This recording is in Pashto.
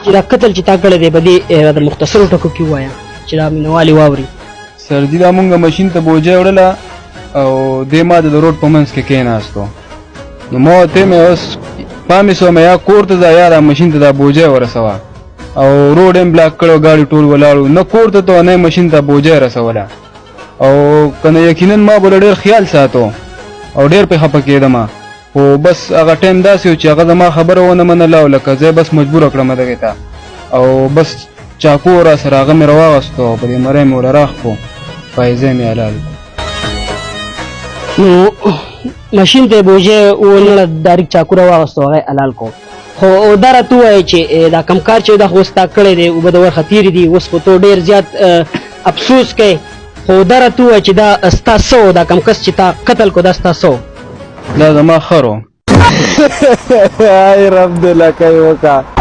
چې دا قتل چې تا کړی دی په دې د مختصرو ټکو کې ووایه چې دا مینوالې واوري. سرجي دا مونږ ماشین ته بوجه وړله او دې ما د روډ په منځ کې کېناستو نو ما ورته مې اوس پامې شومه یا کور ته ځه یا دا ماشین ته دا بوجه ورسوه او روډ یې بلاک کړو ګاډي ټول ولاړو نه کور ته ته نه ماشین ته بوجه رسوله او کنه یقینا ما بل ډېر خیال ساتو او ډېر په خپه کېدم خو بس هغه ټایم داسې و چې هغه زما خبره ونه منله او لکه زه بس مجبوره کړم دغې ته او بس چاقو را سره هغه مې راواغستو او په دې مری مې ور راخ کړو پایزه مې حلال نو ماشین ته بوجه ونه ډایرکټ چاقو راواغستو هغه حلال کو خو دا راته ووایه چې دا کم کار چې دا خو اوس تا کړی دی اوبه د ورخه تېرې دي اوس خو تو ډېر زیات افسوس کوې خو دا راته ووایه چې دا ستا څه و دا کم کس چې تا قتل کو دا ستا څه و دا زما خر و ای رب دې لکۍ وکړه